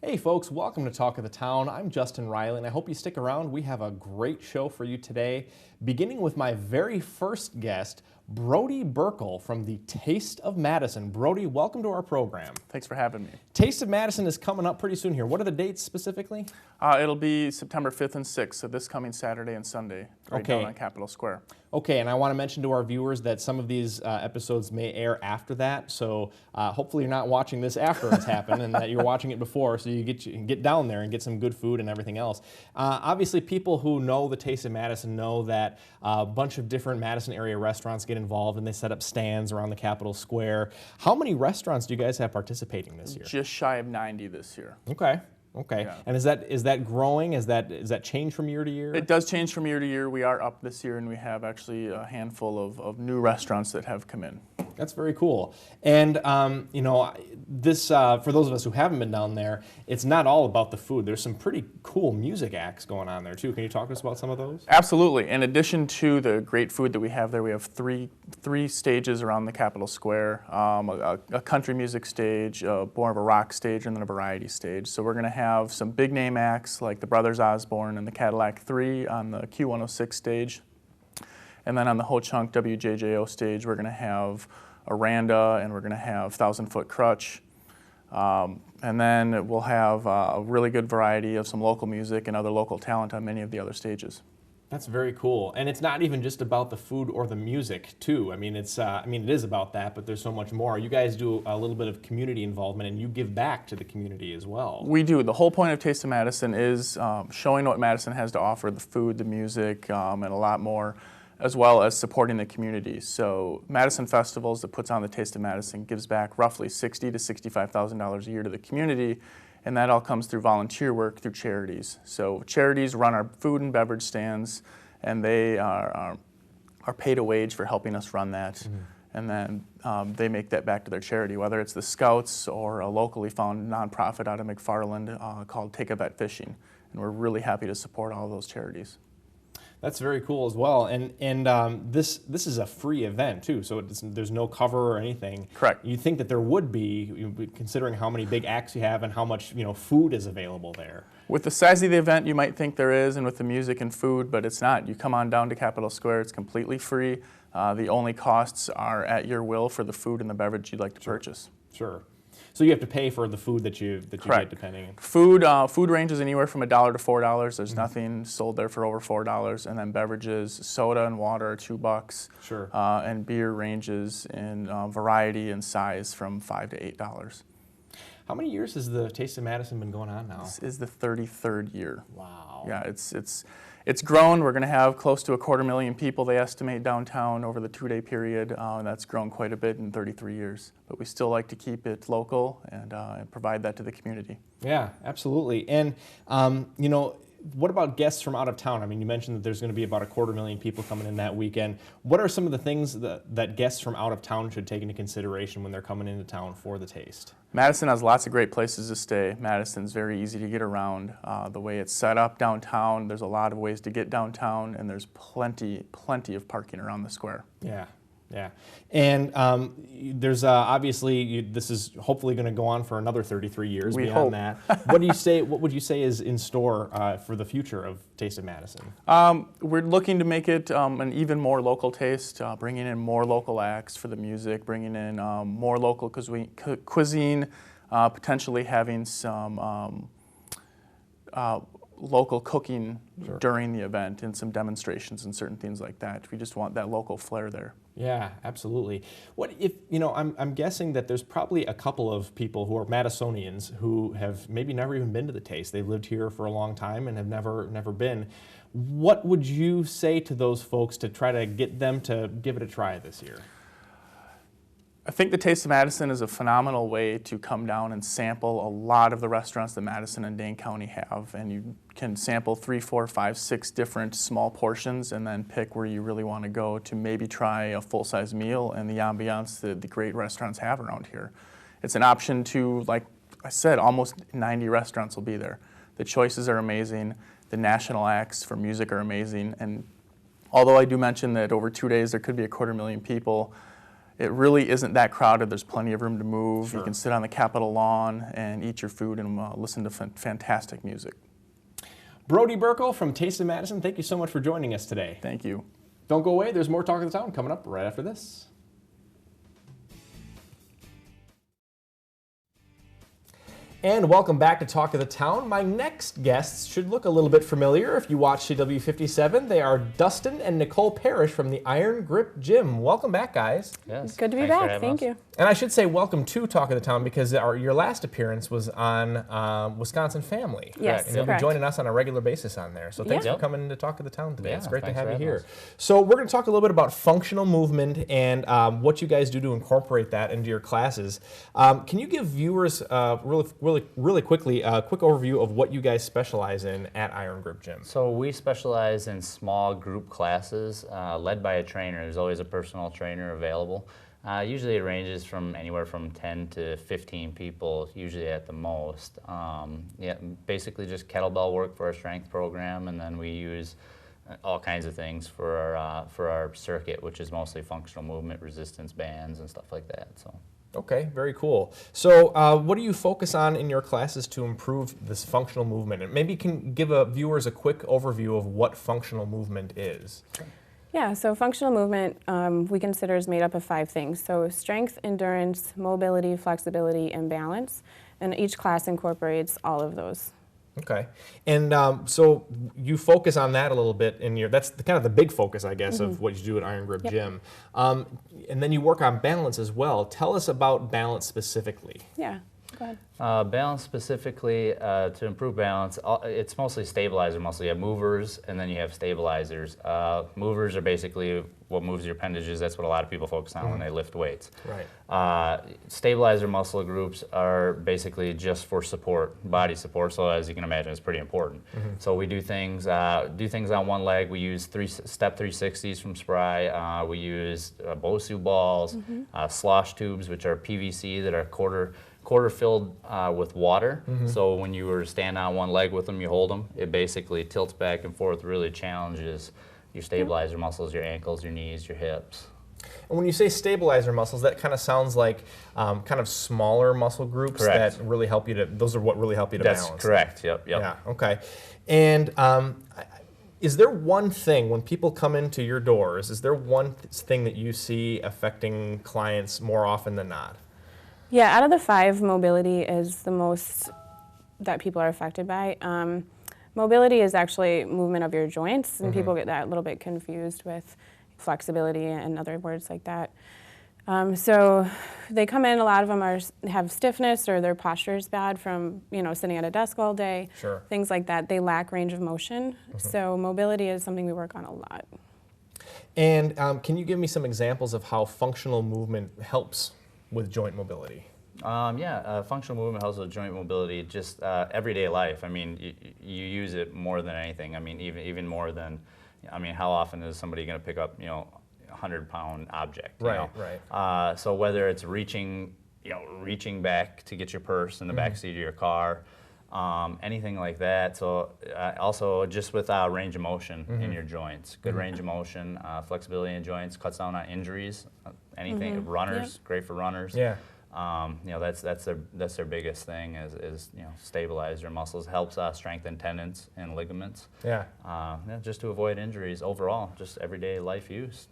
Hey folks, welcome to Talk of the Town. I'm Justin Riley and I hope you stick around. We have a great show for you today, beginning with my very first guest, Brody Burkle from the Taste of Madison. Brody, welcome to our program. Thanks for having me. Taste of Madison is coming up pretty soon here. What are the dates specifically? It'll be September 5th and 6th, so this coming Saturday and Sunday, right down on Capitol Square. Okay, and I want to mention to our viewers that some of these episodes may air after that, so hopefully you're not watching this after it's happened and that you're watching it before, so you get down there and get some good food and everything else. Obviously, people who know the Taste of Madison know that a bunch of different Madison area restaurants get involved and they set up stands around the Capitol Square. How many restaurants do you guys have participating this year? Just shy of 90 this year. Okay. Okay, Yeah. and is that growing? Is that change from year to year? It does change from year to year. We are up this year, and we have actually a handful of new restaurants that have come in. That's very cool. And you know, this for those of us who haven't been down there, it's not all about the food. There's some pretty cool music acts going on there too. Can you talk to us about some of those? Absolutely. In addition to the great food that we have there, we have three stages around the Capitol Square, a country music stage, more of a rock stage, and then a variety stage. So we're going to have some big name acts like the Brothers Osborne and the Cadillac 3 on the Q106 stage. And then on the Ho Chunk WJJO stage, we're going to have Aranda, and we're going to have 1,000 Foot Crutch. And then we'll have a really good variety of some local music and other local talent on many of the other stages. That's very cool. And it's not even just about the food or the music, too. I mean, it is about that, but there's so much more. You guys do a little bit of community involvement, and you give back to the community as well. We do. The whole point of Taste of Madison is showing what Madison has to offer, the food, the music, and a lot more, as well as supporting the community. So Madison Festivals that puts on the Taste of Madison gives back roughly $60,000 to $65,000 a year to the community, and that all comes through volunteer work through charities. So charities run our food and beverage stands, and they are paid a wage for helping us run that. Mm-hmm. And then they make that back to their charity, whether it's the Scouts or a locally found nonprofit out of McFarland called Take a Vet Fishing. And we're really happy to support all of those charities. That's very cool as well, and this is a free event too, so there's no cover or anything. Correct. You'd think that there would be, considering how many big acts you have and how much food is available there. With the size of the event, you might think there is, and with the music and food, but it's not. You come on down to Capitol Square; it's completely free. The only costs are at your will for the food and the beverage you'd like to purchase. Sure. So you have to pay for the food that you get, depending. Food ranges anywhere from $1 to $4. There's nothing sold there for over $4, and then beverages, soda and water are $2. Sure. And beer ranges in variety and size from $5 to $8. How many years has the Taste of Madison been going on now? This is the 33rd year. Wow. Yeah, it's grown. We're going to have close to 250,000 people, they estimate, downtown over the 2-day period. And that's grown quite a bit in 33 years. But we still like to keep it local and provide that to the community. Yeah, absolutely. And, what about guests from out of town? I mean, you mentioned that there's going to be about 250,000 people coming in that weekend. What are some of the things that guests from out of town should take into consideration when they're coming into town for the Taste? Madison has lots of great places to stay. Madison's very easy to get around. The way it's set up downtown, there's a lot of ways to get downtown, and there's plenty of parking around the square. Yeah. Yeah, and there's obviously this is hopefully going to go on for another 33 years. We beyond hope. that. What would you say is in store for the future of Taste of Madison? We're looking to make it an even more local taste, bringing in more local acts for the music, bringing in more local cuisine, potentially having some local cooking during the event and some demonstrations and certain things like that. We just want that local flair there. Yeah, absolutely. What if, I'm guessing that there's probably a couple of people who are Madisonians who have maybe never even been to the Taste. They've lived here for a long time and have never been. What would you say to those folks to try to get them to give it a try this year? I think the Taste of Madison is a phenomenal way to come down and sample a lot of the restaurants that Madison and Dane County have, and you can sample 3, 4, 5, 6 different small portions and then pick where you really want to go to maybe try a full-size meal and the ambiance that the great restaurants have around here. It's an option to, like I said, almost 90 restaurants will be there. The choices are amazing. The national acts for music are amazing, and although I do mention that over 2 days there could be 250,000 people, it really isn't that crowded. There's plenty of room to move. Sure. You can sit on the Capitol lawn and eat your food and listen to fantastic music. Brody Burkle from Taste of Madison, thank you so much for joining us today. Thank you. Don't go away. There's more Talk of the Town coming up right after this. And welcome back to Talk of the Town. My next guests should look a little bit familiar if you watch CW57. They are Dustin and Nicole Parrish from the Iron Grip Gym. Welcome back, guys. Yes. Good to be back. Thank you. And I should say welcome to Talk of the Town because your last appearance was on Wisconsin Family. Yes, and you'll be correct. joining us on a regular basis on there. So thanks Yeah. for coming to Talk of the Town today. Yeah, It's great to thanks have for you having here. us. So we're going to talk a little bit about functional movement and what you guys do to incorporate that into your classes. Can you give viewers really quickly a quick overview of what you guys specialize in at Iron Grip Gym? So we specialize in small group classes led by a trainer. There's always a personal trainer available. Usually it ranges from anywhere from 10 to 15 people, usually at the most. Basically just kettlebell work for our strength program, and then we use all kinds of things for our circuit, which is mostly functional movement, resistance bands, and stuff like that. So. Okay, very cool. So what do you focus on in your classes to improve this functional movement? And maybe you can give viewers a quick overview of what functional movement is. Yeah, so functional movement we consider is made up of 5 things. So strength, endurance, mobility, flexibility, and balance. And each class incorporates all of those. Okay, and so you focus on that a little bit that's kind of the big focus, I guess, of what you do at Iron Grip Gym. And then you work on balance as well. Tell us about balance specifically. Yeah, go ahead. Balance specifically, to improve balance, it's mostly stabilizer. Mostly you have movers and then you have stabilizers. Movers are basically what moves your appendages. That's what a lot of people focus on when they lift weights. Right. Stabilizer muscle groups are basically just for support, body support. So as you can imagine, it's pretty important. So we do things on one leg. We use step 360s from Spry. We use Bosu balls, slosh tubes, which are PVC that are quarter filled with water. So when you were to stand on one leg with them, you hold them, it basically tilts back and forth, really challenges your stabilizer muscles, your ankles, your knees, your hips. And when you say stabilizer muscles, that kind of sounds like kind of smaller muscle groups Correct. that really help you those are what really help you to That's balance. correct, yep. Yeah, okay. And is there one thing, when people come into your doors, is there one thing that you see affecting clients more often than not? Yeah, out of the 5, mobility is the most that people are affected by. Mobility is actually movement of your joints, and people get that a little bit confused with flexibility and other words like that. So they come in, a lot of them have stiffness or their posture is bad from sitting at a desk all day, Sure. things like that. They lack range of motion, so mobility is something we work on a lot. And can you give me some examples of how functional movement helps with joint mobility? Functional movement helps with joint mobility, just everyday life. I mean, you use it more than anything. I mean, even more than, how often is somebody going to pick up, a 100-pound object? Right. So whether it's reaching back to get your purse in the back seat of your car, anything like that. So also just with range of motion in your joints, good range of motion, flexibility in joints, cuts down on injuries. Anything runners, great for runners. Yeah. That's their biggest thing is stabilize your muscles, helps strengthen tendons and ligaments. Yeah. Just to avoid injuries overall, just everyday life use.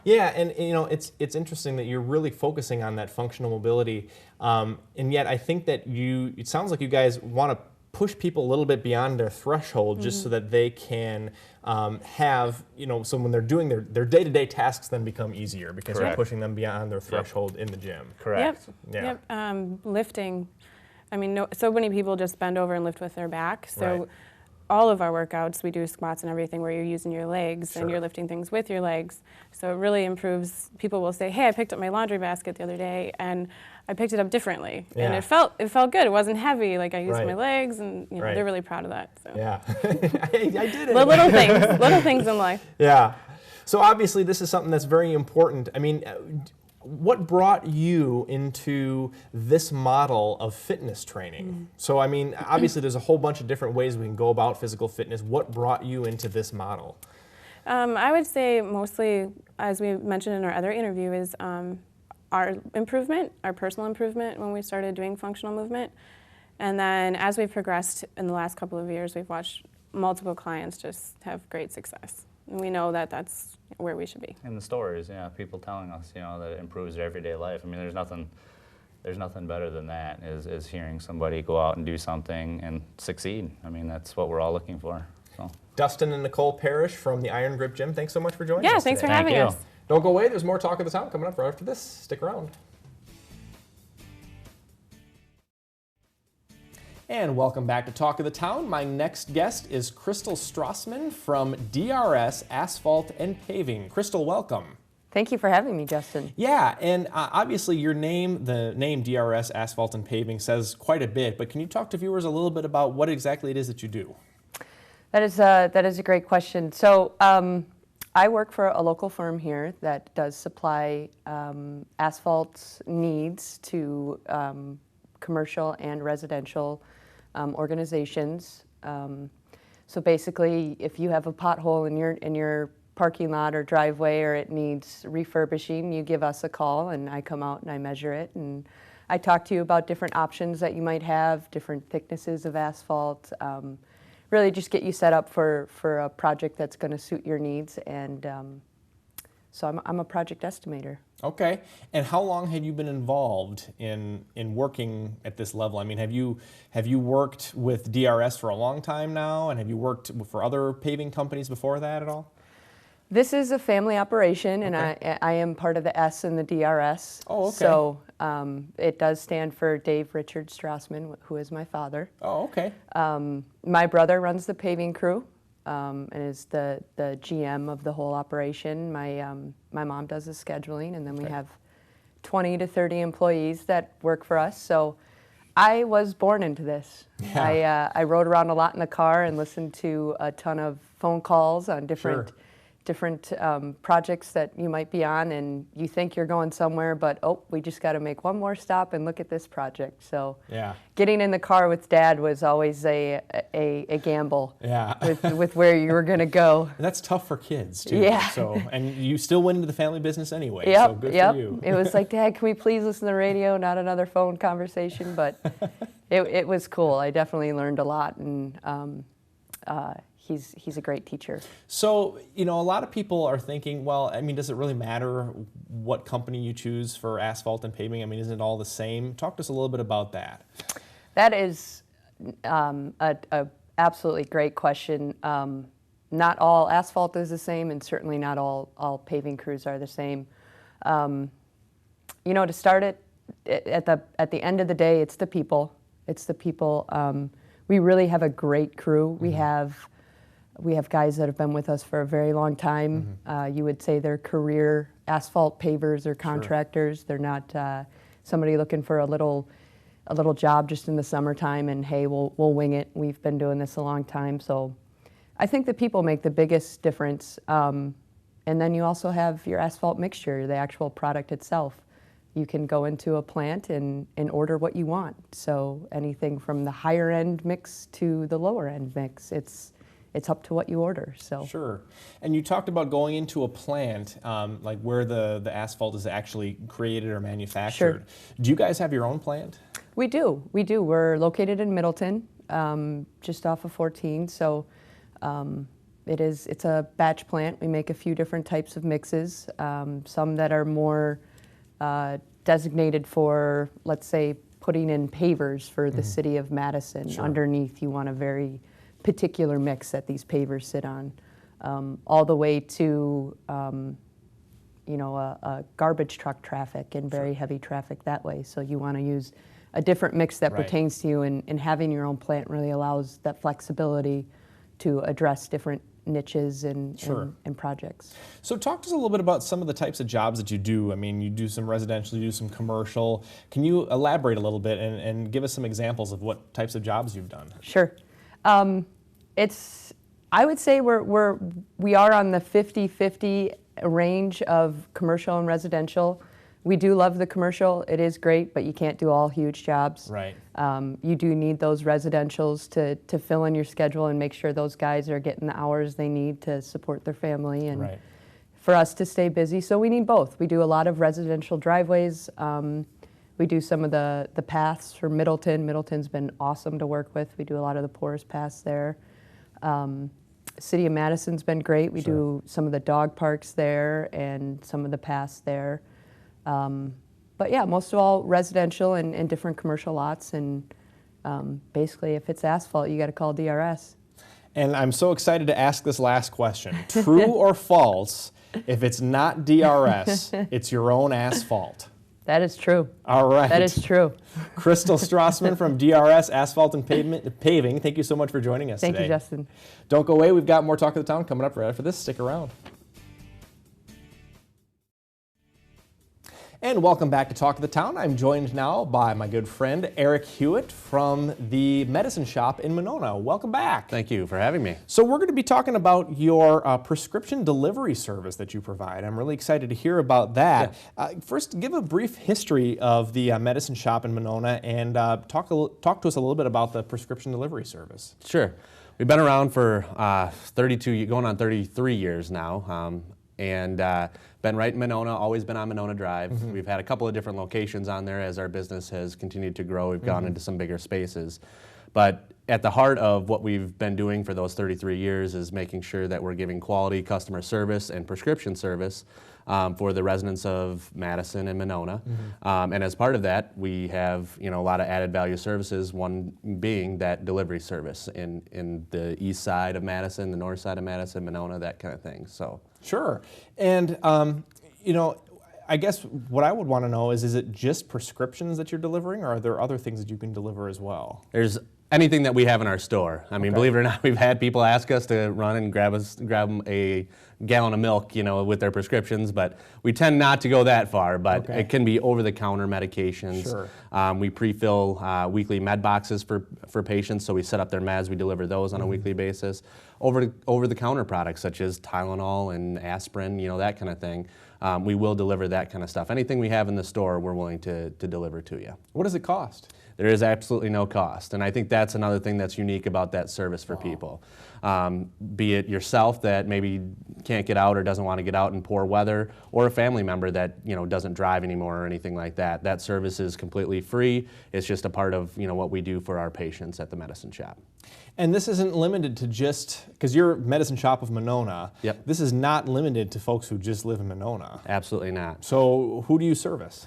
Yeah, and it's interesting that you're really focusing on that functional mobility, and yet I think that it sounds like you guys want to push people a little bit beyond their threshold just so that they can have, so when they're doing their day-to-day tasks then become easier because you're pushing them beyond their threshold in the gym. Correct. Yep. Lifting. So many people just bend over and lift with their back. So Right. all of our workouts, we do squats and everything where you're using your legs and Sure. you're lifting things with your legs. So it really improves. People will say, hey, I picked up my laundry basket the other day and I picked it up differently. Yeah. And it felt good. It wasn't heavy. Like I used Right. my legs and Right. they're really proud of that. So. Yeah, I did it. Little things in life. Yeah. So obviously this is something that's very important. What brought you into this model of fitness training? So obviously there's a whole bunch of different ways we can go about physical fitness. What brought you into this model? I would say mostly, as we mentioned in our other interview, is our improvement, our personal improvement when we started doing functional movement. And then as we've progressed in the last couple of years, we've watched multiple clients just have great success. And we know that that's where we should be. And the stories, people telling us, that it improves their everyday life. I mean, there's nothing better than that, is hearing somebody go out and do something and succeed. I mean, that's what we're all looking for. So. Dustin and Nicole Parrish from the Iron Grip Gym, thanks so much for joining us. Yeah, thanks for having us. Don't go away, there's more Talk of the Town coming up right after this. Stick around. And welcome back to Talk of the Town. My next guest is Crystal Strassman from DRS Asphalt and Paving. Crystal, welcome. Thank you for having me, Justin. Yeah, and obviously your name, the name DRS Asphalt and Paving, says quite a bit, but can you talk to viewers a little bit about what exactly it is that you do? That is a great question. So I work for a local firm here that does supply asphalt needs to commercial and residential organizations. So basically, if you have a pothole in your parking lot or driveway, or it needs refurbishing, you give us a call and I come out and I measure it, and I talk to you about different options that you might have, different thicknesses of asphalt, really just get you set up for a project that's going to suit your needs. And so I'm a project estimator. Okay, and how long have you been involved in working at this level? I mean, have you worked with DRS for a long time now, and have you worked for other paving companies before that at all? This is a family operation, and I am part of the S in the DRS. Oh, okay. So it does stand for Dave Richard Strassman, who is my father. Oh, okay. My brother runs the paving crew and is the GM of the whole operation. My mom does the scheduling, and then we have 20 to 30 employees that work for us. So I was born into this. Yeah. I rode around a lot in the car and listened to a ton of phone calls on different projects that you might be on, and you think you're going somewhere, but we just got to make one more stop and look at this project. So yeah, getting in the car with Dad was always a gamble. Yeah. with where you were going to go. And that's tough for kids too. Yeah. So, and you still went into the family business anyway. Yep. So good yep. for you. It was like, Dad, can we please listen to the radio, not another phone conversation? But it was cool. I definitely learned a lot, and he's a great teacher. So, a lot of people are thinking, well, I mean, does it really matter what company you choose for asphalt and paving? I mean, isn't it all the same? Talk to us a little bit about that. That is a absolutely great question. Not all asphalt is the same, and certainly not all paving crews are the same. To start it, at the end of the day, it's the people. It's the people. We really have a great crew. Mm-hmm. We have guys that have been with us for a very long time. Mm-hmm. You would say they're career asphalt pavers or contractors. Sure. They're not somebody looking for a little job just in the summertime and, hey, we'll wing it. We've been doing this a long time. So I think the people make the biggest difference. And then you also have your asphalt mixture, the actual product itself. You can go into a plant and order what you want. So anything from the higher end mix to the lower end mix, it's up to what you order. So sure. And you talked about going into a plant, like where the asphalt is actually created or manufactured. Sure. Do you guys have your own plant? We do. We're located in Middleton, just off of 14. So it's a batch plant. We make a few different types of mixes, some that are more designated for, let's say, putting in pavers for the city of Madison. Sure. Underneath, you want a very particular mix that these pavers sit on, all the way to a garbage truck traffic and very heavy traffic that way. So you want to use a different mix that pertains to you, and having your own plant really allows that flexibility to address different niches and projects. So talk to us a little bit about some of the types of jobs that you do. I mean, you do some residential, you do some commercial. Can you elaborate a little bit and give us some examples of what types of jobs you've done? Sure. I would say we are on the 50-50 range of commercial and residential. We do love the commercial. It is great, but you can't do all huge jobs. Right. You do need those residentials to fill in your schedule and make sure those guys are getting the hours they need to support their family and Right. for us to stay busy. So we need both. We do a lot of residential driveways. We do some of the paths for Middleton. Middleton's been awesome to work with. We do a lot of the porous paths there. City of Madison's been great. We do some of the dog parks there and some of the paths there. But yeah, most of all residential and different commercial lots. And basically, if it's asphalt, you got to call DRS. And I'm so excited to ask this last question. True or false, if it's not DRS, it's your own asphalt? That is true. All right. That is true. Crystal Strassman from DRS Asphalt and Paving, thank you so much for joining us today. Thank you, Justin. Don't go away. We've got more Talk of the Town coming up right after this. Stick around. And welcome back to Talk of the Town. I'm joined now by my good friend Eric Hewitt from the Medicine Shop in Monona. Welcome back. Thank you for having me. So we're going to be talking about your prescription delivery service that you provide. I'm really excited to hear about that. Yeah. First, give a brief history of the Medicine Shop in Monona and talk to us a little bit about the prescription delivery service. Sure. We've been around for 32, going on 33 years now. And been right in Monona, always been on Monona Drive. Mm-hmm. We've had a couple of different locations on there as our business has continued to grow. We've gone into some bigger spaces. But at the heart of what we've been doing for those 33 years is making sure that we're giving quality customer service and prescription service for the residents of Madison and Monona. Mm-hmm. And as part of that, we have a lot of added value services, one being that delivery service in the east side of Madison, the north side of Madison, Monona, that kind of thing. So. Sure. And, I guess what I would want to know is it just prescriptions that you're delivering, or are there other things that you can deliver as well? There's anything that we have in our store. I mean, believe it or not, we've had people ask us to run and grab them a gallon of milk, with their prescriptions, but we tend not to go that far, but it can be over-the-counter medications. Sure. We pre-fill weekly med boxes for patients, so we set up their meds, we deliver those on a weekly basis. Over-the-counter products such as Tylenol and aspirin, that kind of thing. We will deliver that kind of stuff. Anything we have in the store, we're willing to deliver to you. What does it cost? There is absolutely no cost, and I think that's another thing that's unique about that service for people. Be it yourself that maybe can't get out or doesn't want to get out in poor weather, or a family member that doesn't drive anymore or anything like that. That service is completely free. It's just a part of what we do for our patients at the Medicine Shop. And this isn't limited to just, because you're Medicine Shop of Monona, Yep. This is not limited to folks who just live in Monona. Absolutely not. So who do you service?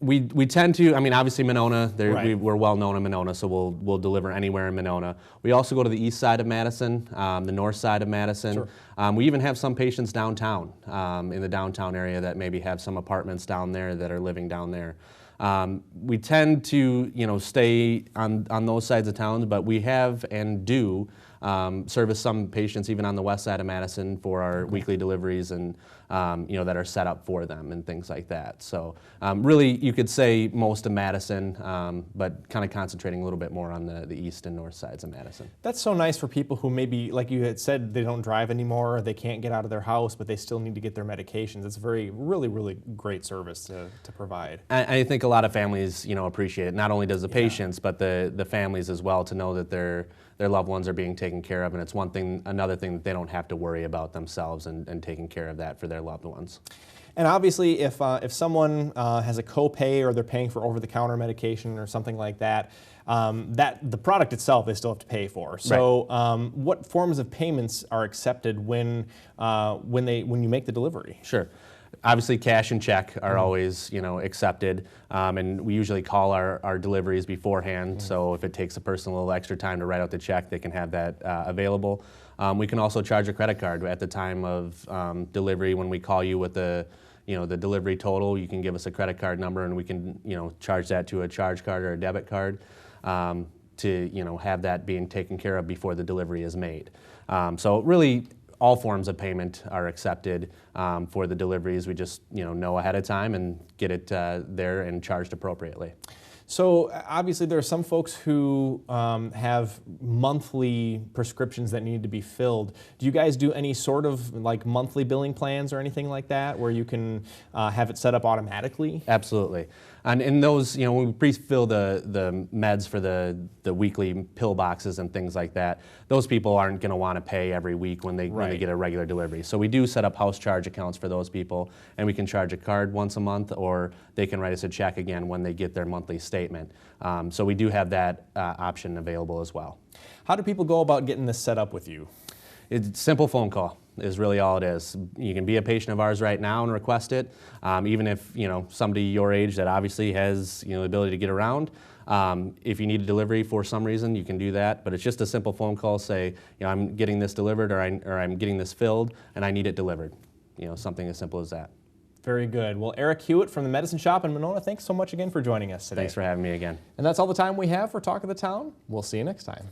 We tend to, obviously Monona, Right. we're well known in Monona, so we'll deliver anywhere in Monona. We also go to the east side of Madison, the north side of Madison. Sure. We even have some patients downtown, in the downtown area that maybe have some apartments down there that are living down there. We tend to, stay on those sides of towns, but we have and do service some patients even on the west side of Madison for our weekly deliveries and that are set up for them and things like that. So really, you could say most of Madison, but kind of concentrating a little bit more on the east and north sides of Madison. That's so nice for people who maybe, like you had said, they don't drive anymore, or they can't get out of their house, but they still need to get their medications. It's a really, really great service to provide. I think a lot of families, appreciate it. Not only does the patients, but the families as well, to know that their loved ones are being taken care of, and it's another thing that they don't have to worry about themselves and taking care of that for their loved ones. And obviously, if someone has a copay or they're paying for over-the-counter medication or something like that, that the product itself they still have to pay for. So, what forms of payments are accepted when you make the delivery? Sure. Obviously, cash and check are always, accepted, and we usually call our deliveries beforehand. So if it takes a person a little extra time to write out the check, they can have that available. We can also charge a credit card at the time of delivery. When we call you with the delivery total, you can give us a credit card number, and we can, charge that to a charge card or a debit card to, have that being taken care of before the delivery is made. So really, all forms of payment are accepted for the deliveries. We just know ahead of time and get it there and charged appropriately. So obviously there are some folks who have monthly prescriptions that need to be filled. Do you guys do any sort of like monthly billing plans or anything like that where you can have it set up automatically? Absolutely. And in those, you know, when we pre-fill the meds for the weekly pill boxes and things like that, those people aren't going to want to pay every week when they get a regular delivery. So we do set up house charge accounts for those people, and we can charge a card once a month, or they can write us a check again when they get their monthly statement. So we do have that option available as well. How do people go about getting this set up with you? It's a simple phone call is really all it is. You can be a patient of ours right now and request it. Even if, you know, somebody your age that obviously has, you know, the ability to get around. If you need a delivery for some reason, you can do that. But it's just a simple phone call. Say, you know, I'm getting this delivered, or I'm getting this filled, and I need it delivered. You know, something as simple as that. Very good. Well, Eric Hewitt from the Medicine Shop in Monona, thanks so much again for joining us today. Thanks for having me again. And that's all the time we have for Talk of the Town. We'll see you next time.